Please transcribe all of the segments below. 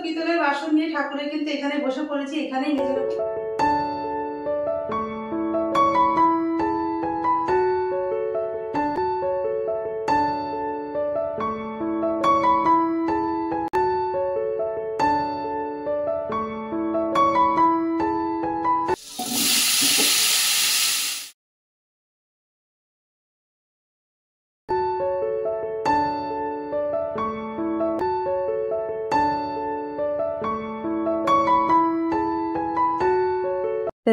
পিতলের বাসন নিয়ে ঠাকুরের কিন্তু এখানে বসে পড়েছি, এখানেই মেজে নেব।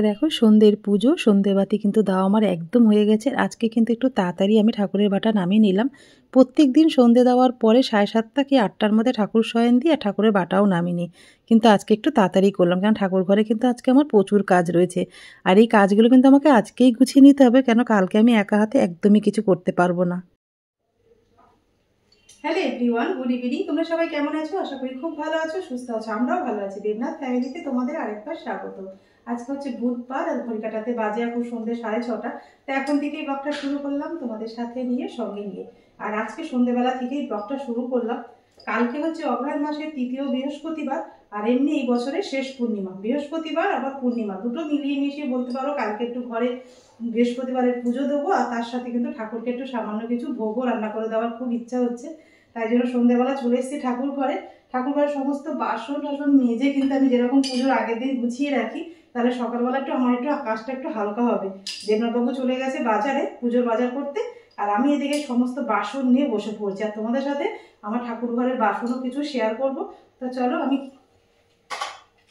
দেখো সন্ধ্যের পুজো, সন্ধ্যেবাতি কিন্তু দাও আমার একদম হয়ে গেছে। আজকে কিন্তু একটু তাড়াতাড়ি আমি ঠাকুরের বাটা নামিয়ে নিলাম। প্রত্যেক দিন সন্ধ্যে দেওয়ার পরে 7:30 কি 8টার মধ্যে ঠাকুর শয়ন দিয়ে আর ঠাকুরের বাটাও নামিয়ে নিই, কিন্তু আজকে একটু তাড়াতাড়ি করলাম কারণ ঠাকুর ঘরে কিন্তু আজকে আমার প্রচুর কাজ রয়েছে। আর এই কাজগুলো কিন্তু আমাকে আজকেই গুছিয়ে নিতে হবে, কেন কালকে আমি একা হাতে একদমই কিছু করতে পারবো না। Hello everyone, good evening. তোমরা সবাই কেমন আছো? আশা করি খুব ভালো আছো, সুস্থ আছো। আমরাও ভালো আছি। দেবনাথ ফ্যামিলিতে তোমাদের আরেকবার স্বাগত। আজকে হচ্ছে বুধবার আর ঘড়ি কাটাতে বাজে এখন সন্ধ্যে 6:30। তো এখন থেকেই ব্লগটা শুরু করলাম তোমাদের সাথে নিয়ে, সঙ্গে নিয়ে। আর আজকে সন্ধ্যেবেলা থেকেই ব্লগটা শুরু করলাম। কালকে হচ্ছে অগ্রহায়ণ মাসের 3য় বৃহস্পতিবার, আর এমনি এই বছরের শেষ পূর্ণিমা। বৃহস্পতিবার আবার পূর্ণিমা দুটো মিলিয়ে মিশিয়ে বলতে পারো। কালকে একটু ঘরে বৃহস্পতিবারের পুজো দেবো, আর তার সাথে কিন্তু ঠাকুরকে একটু সামান্য কিছু ভোগও রান্না করে দেওয়ার খুব ইচ্ছা হচ্ছে। তাই জন্য সন্ধ্যেবেলা চলে এসেছি ঠাকুর ঘরে। ঠাকুর ঘরে সমস্ত বাসন টাসন মেজে কিন্তু আমি যেরকম পুজোর আগের দিন গুছিয়ে রাখি, তাহলে সকালবেলা একটু আমার একটু আকাশটা একটু হালকা হবে। দেবনাথবাবু চলে গেছে বাজারে পুজোর বাজার করতে, আর আমি এদিকে সমস্ত বাসন নিয়ে বসে পড়ছি। আর তোমাদের সাথে আমার ঠাকুর ঘরের বাসনও কিছু শেয়ার করব। তো চলো আমি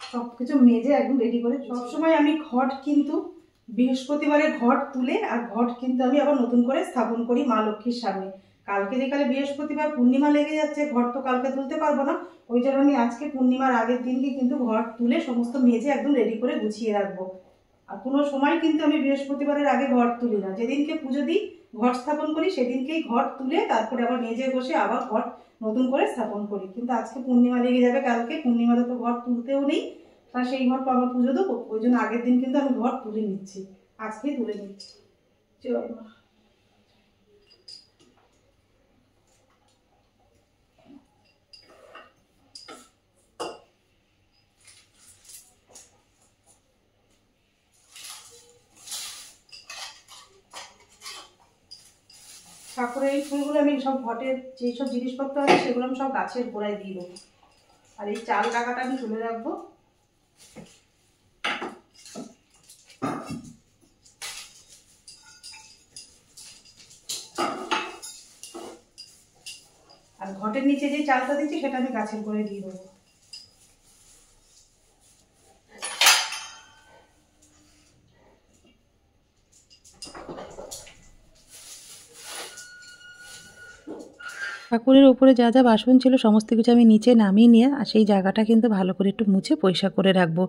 সব কিছু মেজে একদম রেডি করে। সবসময় আমি ঘট কিন্তু বৃহস্পতিবারে ঘট তুলে, আর ঘট কিন্তু আমি আবার নতুন করে স্থাপন করি মা লক্ষ্মীর সামনে। কালকে যেকালে বৃহস্পতিবার পূর্ণিমা লেগে যাচ্ছে, ঘট তো কালকে তুলতে পারবো না। ওই জন্য আমি আজকে পূর্ণিমার আগের দিনকে কিন্তু ঘট তুলে সমস্ত মেজে একদম রেডি করে গুছিয়ে রাখবো। আর কোনো সময় কিন্তু আমি বৃহস্পতিবারের আগে ঘট তুলি না। যেদিনকে পুজো দিই, ঘট স্থাপন করি, সেদিনকেই ঘট তুলে তারপরে আবার মেজে বসে আবার ঘট নতুন করে স্থাপন করি। কিন্তু আজকে পূর্ণিমা লেগে যাবে, কালকে পূর্ণিমাতে তো ঘট তুলতেও নেই, তা সেই ঘর তো আবার পুজো দেবো। ওই জন্য আগের দিন কিন্তু আমি ঘর তুলে নিচ্ছি, আজকেই তুলে নিচ্ছি। চল ঠাকুরের এই ফুলগুলো আমি সব ঘটের যেসব জিনিসপত্র আছে সেগুলো আমি সব গাছের গোড়ায় দিয়ে দেবো। আর এই চাল টাকাটা আমি তুলে রাখবো। আর ঘটের নিচে যে চালটা দিচ্ছি সেটা আমি গাছের গোড়ায় দিয়ে দেবো। ঠাকুরের ওপরে যা যা বাসন ছিল সমস্ত কিছু আমি নিচে নামিয়ে নিয়ে আর সেই জায়গাটা কিন্তু ভালো করে একটু মুছে পরিষ্কার করে রাখবো।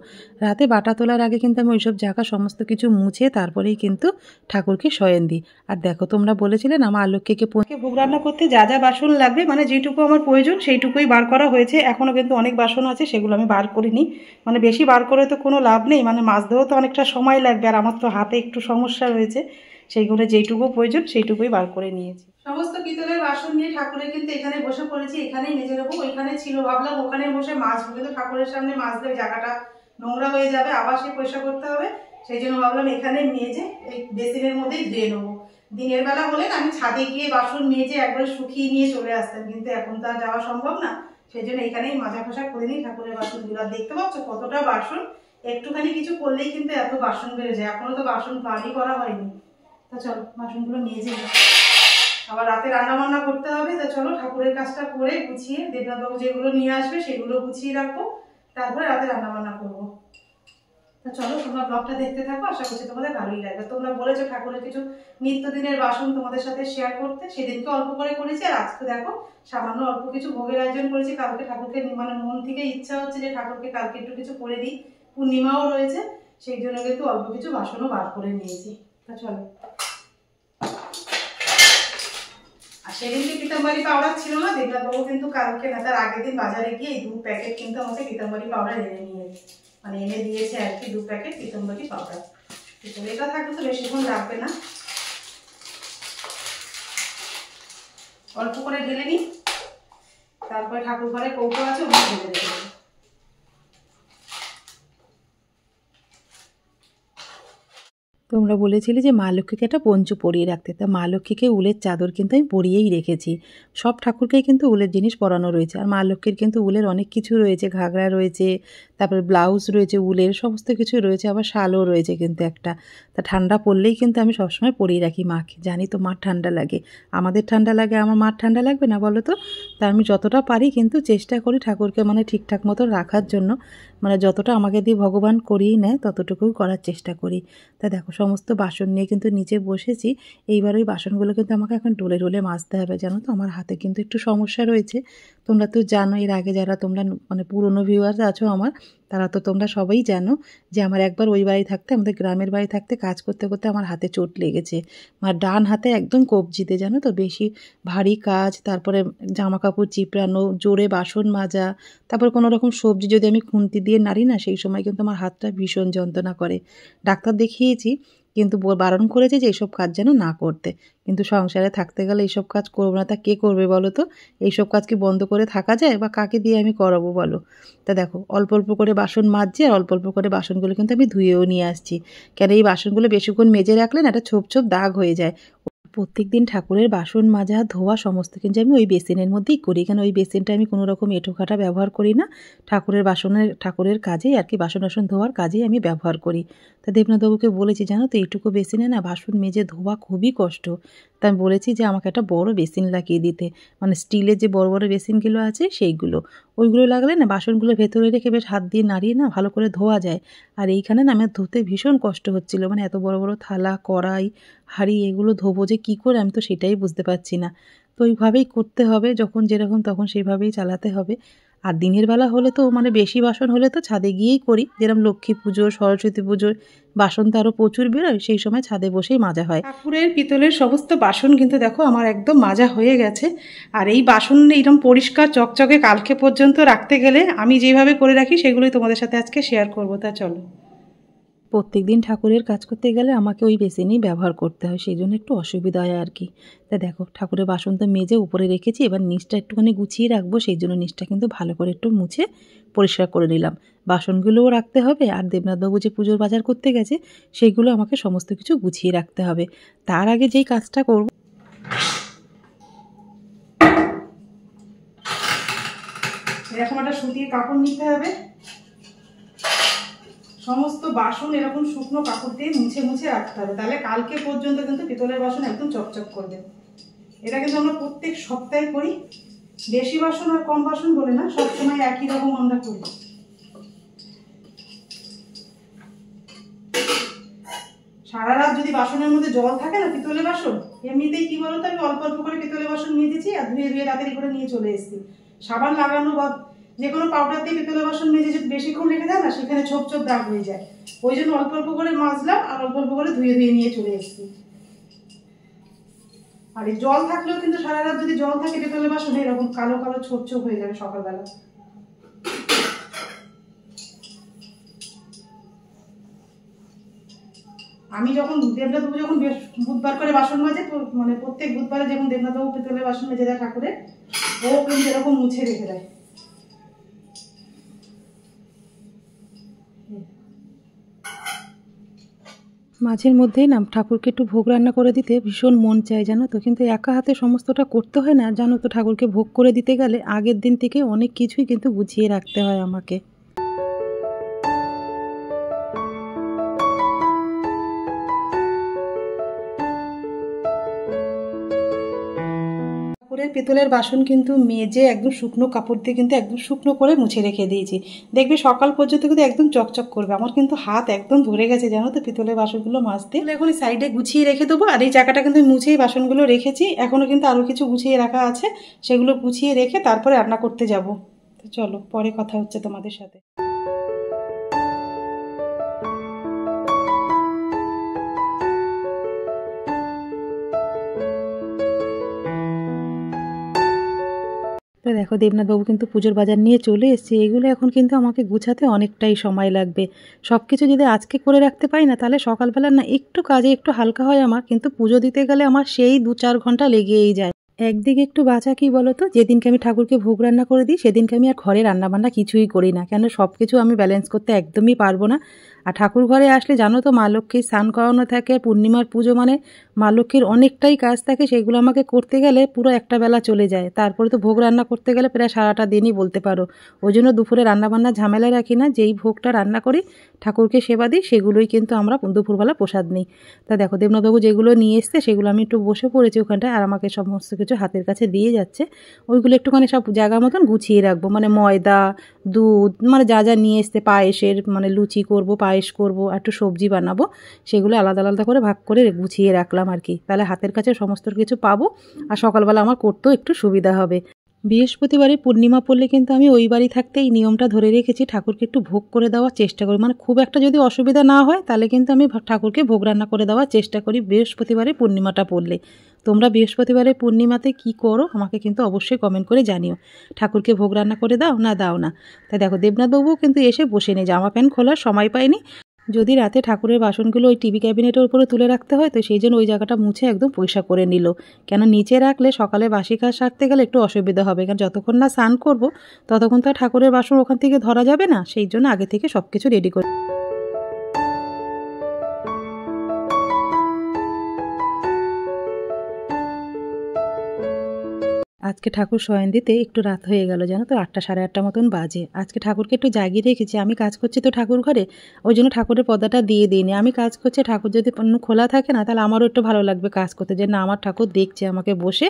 রাতে বাটা তোলার আগে কিন্তু আমি ওইসব জায়গা সমস্ত কিছু মুছে তারপরেই কিন্তু ঠাকুরকে শয়ন দিই। আর দেখো তোমরা বলেছিলেন আমার আলুকে ভোগ রান্না করতে যা যা বাসন লাগবে, মানে যেটুকু আমার প্রয়োজন সেইটুকুই বার করা হয়েছে। এখনও কিন্তু অনেক বাসন আছে, সেগুলো আমি বার করিনি। মানে বেশি বার করে তো কোনো লাভ নেই, মানে মাছ ধরেও তো অনেকটা সময় লাগবে, আর আমার তো হাতে একটু সমস্যা রয়েছে। সেইগুলো যেইটুকু প্রয়োজন সেইটুকুই বার করে নিয়েছি। সমস্ত পিতলের বাসন নিয়ে ঠাকুরের কিন্তু এখানে বসে পড়েছি, এখানেই মেজে নেবো। ওইখানে ছিল, ভাবলাম ওখানে বসে মাজবো, কিন্তু ঠাকুরের সামনে মাজলে জায়গাটা নোংরা হয়ে যাবে, আবার সে পরিষ্কার করতে হবে। সেই জন্য ভাবলাম এখানে মেজে এই বেসিনের মধ্যেই ধুয়ে নেবো। দিনের বেলা হলে না আমি ছাদে গিয়ে বাসন মেজে একবারে শুকিয়ে নিয়ে চলে আসতাম, কিন্তু এখন তো আর যাওয়া সম্ভব না। সেই জন্য এখানেই মাজা খসা করে নিই ঠাকুরের বাসনগুলো। আর দেখতে পাচ্ছ কতটা বাসন, একটুখানি কিছু করলেই কিন্তু এত বাসন বেড়ে যায়। এখনো তো বাসন ভারী করা হয়নি। তা চলো বাসনগুলো মেজে নিই, আবার রাতে রান্না বান্না করতে হবে। তা চলো ঠাকুরের কাজটা করে গুছিয়ে দেবনাথবাবু যেগুলো নিয়ে আসবে সেগুলো গুছিয়ে রাখবো, তারপরে রাতে রান্না বান্না করবো। তা চলো তোমরা ব্লগটা দেখতে থাকো, আশা করছি তোমাদের ভালোই লাগবে। তোমরা বলেছো ঠাকুরের কিছু নিত্যদিনের বাসন তোমাদের সাথে শেয়ার করতে, সেদিনকে অল্প করে করেছি, আর আজকে দেখো সামান্য অল্প কিছু ভোগের আয়োজন করেছি। কালকে ঠাকুরকে মানে মন থেকে ইচ্ছা হচ্ছে যে ঠাকুরকে কালকে একটু কিছু করে দিই, পূর্ণিমাও রয়েছে, সেই জন্য কিন্তু অল্প কিছু বাসনও বার করে নিয়েছি। তা চলো। আর সেদিনকে পিতাম্বরী পাউডার ছিল না, দেবনাথবাবু কিন্তু কালকে না তার আগের দিন বাজারে গিয়ে এই 2 প্যাকেট কিন্তু আমাকে পিতাম্বরী পাউডার এনে নিয়েছে, মানে এনে দিয়েছে আর কি, 2 প্যাকেট পিতাম্বরী পাউডার। এটা থাকলে তো বেশিক্ষণ লাগবে না, অল্প করে ঢেলে নিই। তারপরে ঠাকুর ঘরে কৌটো আছে, ওগুলো ঢেলে দেবো। তোমরা বলেছিলে যে মা লক্ষ্মীকে একটা পঞ্চু পরিয়ে রাখতে, তা মা লক্ষ্মীকে উলের চাদর কিন্তু আমি পরিয়েই রেখেছি। সব ঠাকুরকেই কিন্তু উলের জিনিস পরানো রয়েছে, আর মা লক্ষ্মীর কিন্তু উলের অনেক কিছু রয়েছে, ঘাগরা রয়েছে, তারপরে ব্লাউজ রয়েছে উলের, সমস্ত কিছু রয়েছে, আবার শালও রয়েছে কিন্তু একটা। তা ঠান্ডা পড়লেই কিন্তু আমি সবসময় পরিয়ে রাখি মাকে, জানি তো মার ঠান্ডা লাগে, আমাদের ঠান্ডা লাগে, আমার মার ঠান্ডা লাগবে না বলো তো? তা আমি যতটা পারি কিন্তু চেষ্টা করি ঠাকুরকে মানে ঠিকঠাক মতো রাখার জন্য, মানে যতটা আমাকে দিয়ে ভগবান করিয়ে নেয় ততটুকুই করার চেষ্টা করি। তা দেখো সমস্ত বাসন নিয়ে কিন্তু নিচে বসেছি। এইবার ওই বাসনগুলো কিন্তু আমাকে এখন ডোলে ডোলে মাজতে হবে, জানো তো আমার হাতে কিন্তু একটু সমস্যা রয়েছে। তোমরা তো জানো, এর আগে যারা তোমরা মানে পুরনো ভিউয়ার্স আছো আমার, তারা তো তোমরা সবাই জানো যে আমার একবার ওই বাড়ি থাকতে, আমাদের গ্রামের বাড়ি থাকতে কাজ করতে করতে আমার হাতে চোট লেগেছে। আমার ডান হাতে একদম কবজিতে, জানো তো, বেশি ভারী কাজ, তারপরে জামা কাপড় চিপড়ানো, জোরে বাসন মাজা, তারপর কোনো রকম সবজি যদি আমি খুন্তি দিয়ে নাড়ি না, সেই সময় কিন্তু আমার হাতটা ভীষণ যন্ত্রণা করে। ডাক্তার দেখিয়েছি, কিন্তু বারণ করেছে যে এইসব কাজ যেন না করতে, কিন্তু সংসারে থাকতে গেলে এইসব কাজ করবো না তা কে করবে বলো তো? এইসব কাজ কি বন্ধ করে থাকা যায়, বা কাকে দিয়ে আমি করাবো বলো? তা দেখো অল্প অল্প করে বাসন মাজছি, আর অল্প অল্প করে বাসনগুলো কিন্তু আমি ধুয়েও নিয়ে আসছি, কেন এই বাসনগুলো বেশিক্ষণ মেজে রাখলে না একটা ছোপ ছোপ দাগ হয়ে যায়। প্রত্যেকদিন ঠাকুরের বাসন মাজা ধোয়া সমস্ত কিন্তু আমি ওই বেসিনের মধ্যেই করি, কেন ওই বেসিনটা আমি কোনো রকম এঁঠোকাটা ব্যবহার করি না, ঠাকুরের কাজেই আর কি, বাসন টাসন ধোয়ার কাজেই আমি ব্যবহার করি। তা দেবনাথবাবুকে বলেছি, জানো তো এইটুকু বেসিনে না বাসন মেজে ধোয়া খুবই কষ্ট। তা আমি বলেছি যে আমাকে একটা বড় বেসিন লাগিয়ে দিতে, মানে স্টিলের যে বড় বড় বেসিনগুলো আছে সেইগুলো, ওইগুলো লাগলে না বাসনগুলো ভেতরে রেখে বেশ হাত দিয়ে নাড়িয়ে না ভালো করে ধোয়া যায়। আর এইখানে না আমার ধুতে ভীষণ কষ্ট হচ্ছিল, মানে এত বড় বড় থালা, কড়াই, হাঁড়ি, এগুলো ধোবো যে কী করে আমি তো সেটাই বুঝতে পারছি না। তো ওইভাবেই করতে হবে, যখন যেরকম তখন সেইভাবেই চালাতে হবে। আর দিনের বেলা হলে তো মানে বেশি বাসন হলে তো ছাদে গিয়েই করি, যেরকম লক্ষ্মী পুজো, সরস্বতী পুজোর বাসন তো আরও প্রচুর বেরোয়, সেই সময় ছাদে বসেই মাজা হয়। ঠাকুরের পিতলের সমস্ত বাসন কিন্তু দেখো আমার একদম মাজা হয়ে গেছে। আর এই বাসন এইরকম পরিষ্কার চকচকে কালকে পর্যন্ত রাখতে গেলে আমি যেভাবে করে রাখি সেগুলোই তোমাদের সাথে আজকে শেয়ার করবো। তা চলো। প্রত্যেক দিন ঠাকুরের কাজ করতে গেলে আমাকে ওই বেসিনই ব্যবহার করতে হয়, সেই জন্য একটু অসুবিধা হয় আর কি। তা দেখো ঠাকুরের বাসন তো মেজে উপরে রেখেছি, এবার নিচটা একটুখানি গুছিয়ে রাখবো, সেই জন্য নিচটা কিন্তু ভালো করে একটু মুছে পরিষ্কার করে নিলাম। বাসনগুলোও রাখতে হবে, আর দেবনাথবাবু যে পুজোর বাজার করতে গেছে সেইগুলো আমাকে সমস্ত কিছু গুছিয়ে রাখতে হবে। তার আগে যেই কাজটা করব, এরকম একটা সুতির কাপড় নিতে হবে, সমস্ত বাসন এরকম শুকনো কাপড় দিয়ে মুছে মুছে রাখতে হবে, তাহলে কালকে পর্যন্ত কিন্তু পিতলের বাসন একদম চকচক করবে। এটা কিন্তু আমরা প্রত্যেক সপ্তাহে করি, বেশি বাসন আর কম বাসন বলে না, সবসময় একই রকম আমরা করি। সারা রাত যদি বাসনের মধ্যে জল থাকে না, পিতলের বাসন এমনিতেই কি বলতো, আমি অল্প অল্প করে পিতলের বাসন নিয়ে দিচ্ছি আর ধুয়ে ধুয়ে রাতের করে নিয়ে চলে এসেছি। সাবান লাগানো বা যে কোনো পাউডার দিয়ে পিতলের বাসন মেজে যদি বেশিক্ষণ রেখে দেয় না, সেখানে ছোপ ছোপ দাগ হয়ে যায়। ওই জন্য অল্প অল্প করে মাজলাম আর অল্প অল্প করে ধুয়ে ধুয়ে নিয়ে চলে এসেছি। আর এই জল থাকলেও কিন্তু সারা রাত যদি জল থাকে পিতলের বাসনে এরকম কালো কালো ছোপ ছোপ হয়ে যাবে সকালবেলা। আমি যখন দেবনাথবাবু যখন বুধবার করে বাসন মাজে, মানে প্রত্যেক বুধবারে যেমন দেবনাথবাবু পিতলের বাসন মেজে দেয় ঠাকুরের, ও কিন্তু এরকম মুছে রেখে দেয়। মাঝের মধ্যেই না ঠাকুরকে একটু ভোগ রান্না করে দিতে ভীষণ মন চায়, জানো তো, কিন্তু একা হাতে সমস্তটা করতে হয় না, জানো তো, ঠাকুরকে ভোগ করে দিতে গেলে আগের দিন থেকে অনেক কিছুই কিন্তু গুছিয়ে রাখতে হয় আমাকে। ঠাকুরের পিতলের বাসন কিন্তু মেজে একদম শুকনো কাপড় দিয়ে কিন্তু একদম শুকনো করে মুছে রেখে দিয়েছি, দেখবে সকাল পর্যন্ত কিন্তু একদম চকচক করবে। আমার কিন্তু হাত একদম ধরে গেছে, জানো তো, পিতলের বাসনগুলো মাজতে। এখন সাইডে গুছিয়ে রেখে দেবো, আর এই জায়গাটা কিন্তু মুছেই বাসনগুলো রেখেছি, এখনও কিন্তু আরও কিছু গুছিয়ে রাখা আছে, সেগুলো গুছিয়ে রেখে তারপরে রান্না করতে যাব। তো চলো, পরে কথা হচ্ছে তোমাদের সাথে। তো দেখো দেবনাথবাবু কিন্তু পুজোর বাজার নিয়ে চলে এসেছে, এগুলো এখন কিন্তু আমাকে গুছাতে অনেকটাই সময় লাগবে। সব কিছু যদি আজকে করে রাখতে পারি না, তাহলে সকালবেলা না একটু কাজে একটু হালকা হয় আমার, কিন্তু পুজো দিতে গেলে আমার সেই 2-4 ঘন্টা লেগেই যায়। একদিকে একটু বাঁচা কি বলতো, যেদিনকে আমি ঠাকুরকে ভোগ রান্না করে দিই সেদিনকে আমি আর ঘরে রান্নাবান্না কিছুই করি না, কেন সব কিছু আমি ব্যালেন্স করতে একদমই পারবো না। আর ঠাকুর ঘরে আসলে জানো তো মা লক্ষ্মীর স্নান করানো থাকে, পূর্ণিমার পুজো মানে মা লক্ষ্মীর অনেকটাই কাজ থাকে, সেগুলো আমাকে করতে গেলে পুরো একটা বেলা চলে যায়। তারপরে তো ভোগ রান্না করতে গেলে প্রায় সারাটা দিনই বলতে পারো। ওই জন্য দুপুরে রান্নাবান্না ঝামেলা রাখি না, যেই ভোগটা রান্না করি ঠাকুরকে সেবা দিই সেগুলোই কিন্তু আমরা দুপুরবেলা প্রসাদ নিই। তা দেখো দেবনাথবাবু যেগুলো নিয়ে এসছে সেগুলো আমি একটু বসে পড়েছি ওখানটায়, আর আমাকে সমস্ত কিছু হাতের কাছে দিয়ে যাচ্ছে। ওইগুলো একটুখানি সব জায়গা মতন গুছিয়ে রাখবো, মানে ময়দা, দুধ, মানে যা যা নিয়ে এসছে, পায়েসের মানে লুচি করব, পায়েস করব, একটু সবজি বানাবো, সেগুলো আলাদা আলাদা করে ভাগ করে গুছিয়ে রাখলাম আর কি। তাহলে হাতের কাছে সমস্ত কিছু পাবো আর সকালবেলা আমার করতেও একটু সুবিধা হবে। বৃহস্পতিবারে পূর্ণিমা পড়লে কিন্তু আমি ওই বাড়ি থাকতে এই নিয়মটা ধরে রেখেছি, ঠাকুরকে একটু ভোগ করে দেওয়ার চেষ্টা করি। মানে খুব একটা যদি অসুবিধা না হয় তাহলে কিন্তু আমি ঠাকুরকে ভোগ রান্না করে দেওয়ার চেষ্টা করি বৃহস্পতিবারে পূর্ণিমাটা পড়লে। তোমরা বৃহস্পতিবারে পূর্ণিমাতে কি করো আমাকে কিন্তু অবশ্যই কমেন্ট করে জানিও। ঠাকুরকে ভোগ রান্না করে দাও না দাও না? তাই দেখো দেবনাথবাবুও কিন্তু এসে বসে নেই, জামা প্যান্ট খোলার সময় পায়নি। যদি রাতে ঠাকুরের বাসনগুলো ওই টিভি ক্যাবিনেটের উপরে তুলে রাখতে হয় তো সেই জন্য ওই জায়গাটা মুছে একদম পরিষ্কার করে নিল। কেন নিচে রাখলে সকালে বাসি কাজ সারতে গেলে একটু অসুবিধা হবে, কারণ যতক্ষণ না স্নান করবো ততক্ষণ তো ঠাকুরের বাসন ওখান থেকে ধরা যাবে না, সেই জন্য আগে থেকে সব কিছু রেডি করে। আজকে ঠাকুর শয়ন দিতে একটু রাত হয়ে গেল, জানো তো 8টা সাড়ে 8টা মতন বাজে। আজকে ঠাকুরকে একটু জাগিয়ে রেখেছি, আমি কাজ করছি তো ঠাকুর ঘরে, ওই জন্য ঠাকুরের পর্দাটা দিয়ে দিইনি। আমি কাজ করছি, ঠাকুর যদি খোলা থাকে না তাহলে আমারও একটু ভালো লাগবে কাজ করতে, যে না আমার ঠাকুর দেখছে আমাকে বসে,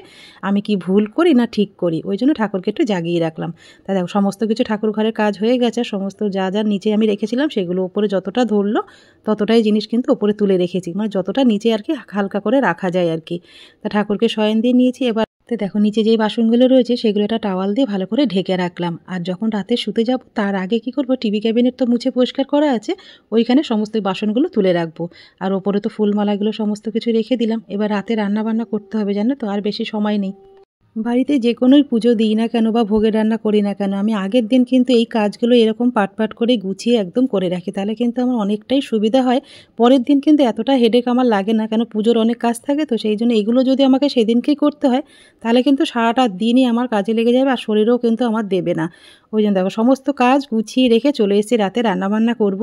আমি কি ভুল করি না ঠিক করি, ওই জন্য ঠাকুরকে একটু জাগিয়ে রাখলাম। তা দেখো সমস্ত কিছু ঠাকুর ঘরের কাজ হয়ে গেছে, সমস্ত যা যা নিচে আমি রেখেছিলাম সেগুলো ওপরে যতটা ধরলো ততটাই জিনিস কিন্তু ওপরে তুলে রেখেছি, মানে যতটা নিচে আর কি হালকা করে রাখা যায় আর কি। তা ঠাকুরকে শয়ন দিয়ে নিয়েছি। এবার তো দেখো নিচে যেই বাসনগুলো রয়েছে সেগুলো একটা টাওয়াল দিয়ে ভালো করে ঢেকে রাখলাম। আর যখন রাতে শুতে যাব তার আগে কি করব, টিভি ক্যাবিনেট তো মুছে পরিষ্কার করা আছে, ওইখানে সমস্ত বাসনগুলো তুলে রাখবো। আর ওপরে তো ফুলমালাগুলো সমস্ত কিছু রেখে দিলাম। এবার রাতে রান্না বান্না করতে হবে, জানো তো আর বেশি সময় নেই। বাড়িতে যে কোনোই পুজো দিই না কেন বা ভোগের রান্না করি না কেন, আমি আগের দিন কিন্তু এই কাজগুলো এরকম পাট করে গুছিয়ে একদম করে রাখি, তাহলে কিন্তু আমার অনেকটাই সুবিধা হয়। পরের দিন কিন্তু এতটা হেডেক আমার লাগে না, কেন পুজোর অনেক কাজ থাকে তো সেই জন্য এগুলো যদি আমাকে সেদিনকেই করতে হয় তাহলে কিন্তু সারাটা দিনই আমার কাজে লেগে যাবে আর শরীরও কিন্তু আমার দেবে না। ওই জন্য দেখো সমস্ত কাজ গুছিয়ে রেখে চলে এসেছি রাতে রান্নাবান্না করব।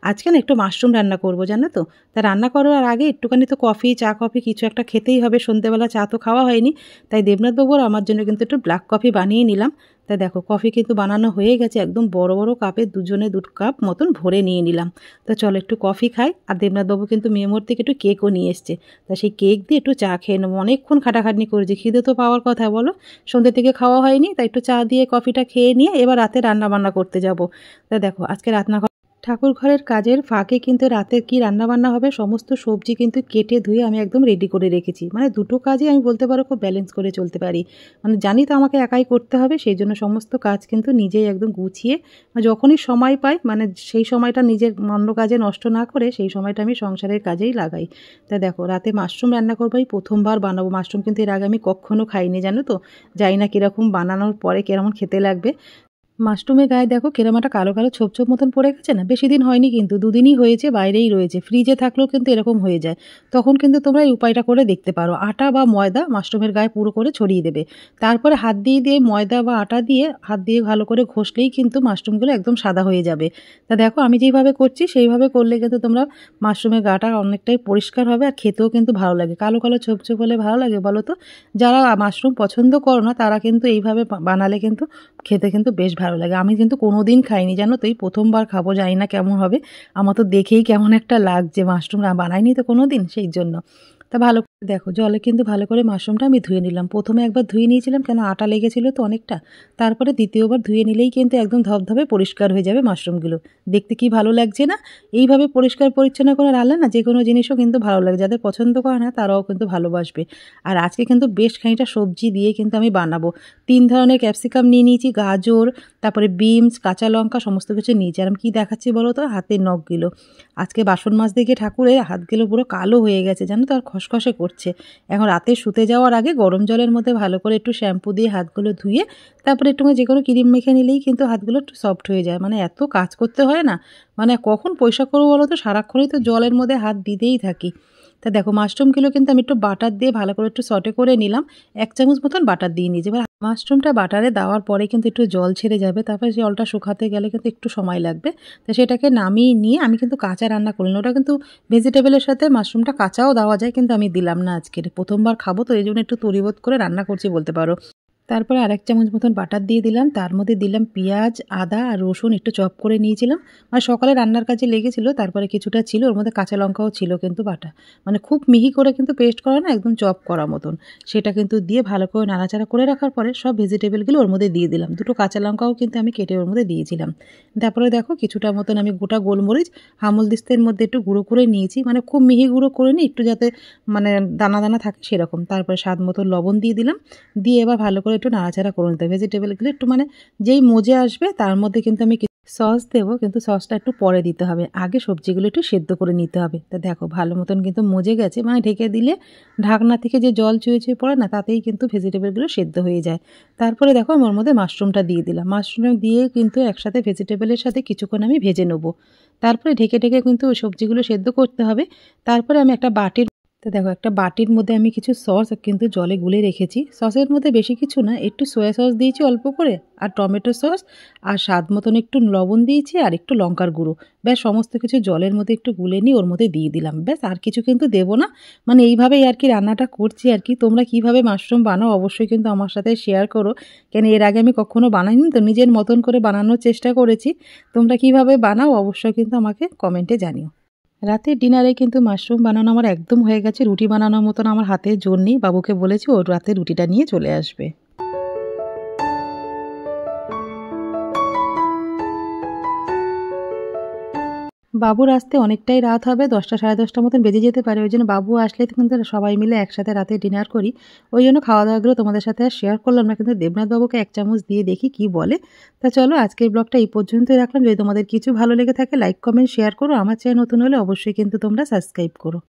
আজকে না একটু মাশরুম রান্না করব, জানো তো। তা রান্না করার আগে একটুখানি তো চা কফি কিছু একটা খেতেই হবে, সন্ধ্যেবেলা চা তো খাওয়া হয়নি, তাই দেবনাথবাবুর আমার জন্য কিন্তু একটু ব্ল্যাক কফি বানিয়ে নিলাম। তাই দেখো কফি কিন্তু বানানো হয়ে গেছে, একদম বড় বড় কাপে দুজনে 2 কাপ মতন ভরে নিয়ে নিলাম। তো চলো একটু কফি খাই। আর দেবনাথবাবু কিন্তু মেমোর থেকে একটু কেকও নিয়ে এসছে, তা সেই কেক দিয়ে একটু চা খেয়ে নেবো। অনেকক্ষণ খাটাখাটনি করেছি, খিদে তো পাওয়ার কথা বলো, সন্ধ্যে থেকে খাওয়া হয়নি, তাই একটু চা দিয়ে কফিটা খেয়ে নিয়ে এবার রাতে রান্না বান্না করতে যাব। তা দেখো আজকে ঠাকুর ঘরের কাজের ফাঁকে কিন্তু রাতে কি রান্না বান্না হবে সমস্ত সবজি কিন্তু কেটে ধুয়ে আমি একদম রেডি করে রেখেছি। মানে দুটো কাজে আমি বলতে পারো খুব ব্যালেন্স করে চলতে পারি, মানে জানি তো আমাকে একাই করতে হবে, সেই জন্য সমস্ত কাজ কিন্তু নিজেই একদম গুছিয়ে যখনই সময় পাই, মানে সেই সময়টা নিজের অন্য কাজে নষ্ট না করে সেই সময়টা আমি সংসারের কাজেই লাগাই। তা দেখো রাতে মাশরুম রান্না করবো, এই প্রথমবার বানাবো মাশরুম, কিন্তু এর আগে আমি কখনো খাইনি, জানো তো। জানি না কীরকম বানানোর পরে কেমন খেতে লাগবে। মাশরুমের গায়ে দেখো কেরম একটা কালো কালো ছোপ ছোপ মতন পড়ে গেছে না, বেশি দিন হয়নি কিন্তু 2 দিনই হয়েছে, বাইরেই রয়েছে, ফ্রিজে থাকলেও কিন্তু এরকম হয়ে যায়। তখন কিন্তু তোমরা এই উপায়টা করে দেখতে পারো, আটা বা ময়দা মাশরুমের গায়ে পুরো করে ছড়িয়ে দেবে, তারপরে হাত দিয়ে ময়দা বা আটা দিয়ে হাত দিয়ে ভালো করে ঘষলেই কিন্তু মাশরুমগুলো একদম সাদা হয়ে যাবে। তা দেখো আমি যেইভাবে করছি সেইভাবে করলে কিন্তু তোমরা মাশরুমের গাটা অনেকটাই পরিষ্কার হবে আর খেতেও কিন্তু ভালো লাগে। কালো কালো ছোপ ছোপ হলে ভালো লাগে বলো তো? যারা মাশরুম পছন্দ করো না তারা কিন্তু এইভাবে বানালে কিন্তু খেতে কিন্তু বেশ ভালো লাগে। আমি কিন্তু কোনোদিন খাইনি, জানো তো, এই প্রথমবার খাবো, জানি না কেমন হবে। আমার তো দেখেই কেমন একটা লাগছে, মাশরুম বানাইনি তো কোনোদিন, সেই জন্য। তা ভালো দেখো জলে কিন্তু ভালো করে মাশরুমটা আমি ধুয়ে নিলাম। প্রথমে একবার ধুয়ে নিয়েছিলাম, কেন আটা লেগেছিল তো অনেকটা, তারপরে দ্বিতীয়বার ধুয়ে নিলেই কিন্তু একদম ধবধবে পরিষ্কার হয়ে যাবে মাশরুমগুলো। দেখতে কি ভালো লাগছে না? এইভাবে পরিষ্কার পরিচ্ছন্ন করে রাখলে না যে কোনো জিনিসও কিন্তু ভালো লাগে, যাদের পছন্দ করে না তারাও কিন্তু ভালোবাসবে। আর আজকে কিন্তু বেশ খানিকটা সবজি দিয়ে কিন্তু আমি বানাবো। 3 ধরনের ক্যাপসিকাম নিয়ে নিয়েছি, গাজর, তারপরে বিনস, কাঁচা লঙ্কা সমস্ত কিছু নিয়েছি। আর আমি কী দেখাচ্ছি বলো তো, হাতের নখগুলো আজকে বাসন মাছ দেখে ঠাকুরের হাতগুলো পুরো কালো হয়ে গেছে, জানো তো, আর খসখসে করছে। এখন রাতে শুতে যাওয়ার আগে গরম জলের মধ্যে ভালো করে একটু শ্যাম্পু দিয়ে হাতগুলো ধুয়ে তারপরে একটু যে কোনো ক্রিম মেখে নিলেই কিন্তু হাতগুলো একটু সফট হয়ে যায়। মানে এত কাজ করতে হয় না, মানে কখন পয়সা করবো বলো তো, সারাক্ষণই তো জলের মধ্যে হাত দিতেই থাকি। তা দেখো মাশরুমগুলো কিন্তু আমি একটু বাটার দিয়ে ভালো করে একটু সটে করে নিলাম, 1 চামচ মতন বাটার দিয়ে নিয়েছি। এবার মাশরুমটা বাটারে দেওয়ার পরে কিন্তু একটু জল ছেড়ে যাবে, তারপরে জলটা শুকাতে গেলে কিন্তু একটু সময় লাগবে। তো সেটাকে নামিয়ে নিয়ে আমি কিন্তু কাঁচা রান্না করলাম। ওটা কিন্তু ভেজিটেবলের সাথে মাশরুমটা কাঁচাও দেওয়া যায়, কিন্তু আমি দিলাম না আজকের। প্রথমবার খাবো তো এই জন্য একটু তরিবোধ করে রান্না করছি বলতে পারো। তারপরে আরেক চামচ মতন বাটার দিয়ে দিলাম, তার মধ্যে দিলাম পেঁয়াজ, আদা আর রসুন একটু চপ করে নিয়েছিলাম। মানে সকালে রান্নার কাজে লেগেছিল, তারপরে কিছুটা ছিল, ওর মধ্যে কাঁচা লঙ্কাও ছিল কিন্তু বাটা। মানে খুব মিহি করে কিন্তু পেস্ট করা না, একদম চপ করা মতন। সেটা কিন্তু দিয়ে ভালো করে নাড়াচাড়া করে রাখার পরে সব ভেজিটেবলগুলো ওর মধ্যে দিয়ে দিলাম। দুটো কাঁচা লঙ্কাও কিন্তু আমি কেটে ওর মধ্যে দিয়েছিলাম। তারপরে দেখো কিছুটা মতন আমি গোটা গোলমরিচ হামল দিস্তের মধ্যে একটু গুঁড়ো করে নিয়েছি, মানে খুব মিহি গুঁড়ো করে নিই, একটু যাতে মানে দানা দানা থাকে সেরকম। তারপরে স্বাদ মতো লবণ দিয়ে দিলাম, দিয়ে এবার ভালো করে একটু নাড়াচাড়া করে নিতে হবে। ভেজিটেবলগুলো একটু মানে যেই মজে আসবে তার মধ্যে কিন্তু আমি সস দেবো, কিন্তু সসটা একটু পরে দিতে হবে, আগে সবজিগুলো একটু সেদ্ধ করে নিতে হবে। তা দেখো ভালো মতন কিন্তু মজে গেছে, মানে ঢেকে দিলে ঢাকনা থেকে যে জল চুয়ে চুয়ে পড়ে না, তাতেই কিন্তু ভেজিটেবলগুলো সেদ্ধ হয়ে যায়। তারপরে দেখো আমি ওর মধ্যে মাশরুমটা দিয়ে দিলাম, মাশরুম দিয়ে কিন্তু একসাথে ভেজিটেবলের সাথে কিছুক্ষণ আমি ভেজে নেবো। তারপরে ঢেকে ঢেকে কিন্তু ওই সবজিগুলো সেদ্ধ করতে হবে। তারপরে আমি একটা বাটির তো দেখো একটা বাটির মধ্যে আমি কিছু সস কিন্তু জলে গুলে রেখেছি। সসের মধ্যে বেশি কিছু না, একটু সয়া সস দিয়েছি অল্প করে, আর টমেটো সস, আর স্বাদ মতন একটু লবণ দিয়েছি, আর একটু লঙ্কার গুঁড়ো। ব্যাস সমস্ত কিছু জলের মধ্যে একটু গুলে নিয়ে ওর মধ্যে দিয়ে দিলাম, ব্যাস আর কিছু কিন্তু দেবো না। মানে এইভাবেই আর কি রান্নাটা করছি আর কি। তোমরা কিভাবে মাশরুম বানাও অবশ্যই কিন্তু আমার সাথে শেয়ার করো, কেন এর আগে আমি কখনো বানাইনি তো, নিজের মতন করে বানানোর চেষ্টা করেছি। তোমরা কিভাবে বানাও অবশ্যই কিন্তু আমাকে কমেন্টে জানিও। রাতের ডিনারে কিন্তু মাশরুম বানানো আমার একদম হয়ে গেছে। রুটি বানানোর মতন আমার হাতে জোর নেই, বাবুকে বলেছি ও রাতে রুটিটা নিয়ে চলে আসবে। বাবুর আসতে অনেকটাই রাত হবে, 10টা সাড়ে 10টার মতন বেজে যেতে পারে। ওই জন্য বাবু আসলে কিন্তু সবাই মিলে একসাথে রাতে ডিনার করি। ওই জন্য খাওয়া দাওয়াগুলো তোমাদের সাথে আর শেয়ার করলাম না, কিন্তু দেবনাথ বাবুকে এক চামচ দিয়ে দেখি কি বলে। তা চলো আজকের ব্লগটা এই পর্যন্তই রাখলাম। যদি তোমাদের কিছু ভালো লেগে থাকে লাইক কমেন্ট শেয়ার করো, আমার চ্যানেল নতুন হলে অবশ্যই কিন্তু তোমরা সাবস্ক্রাইব করো।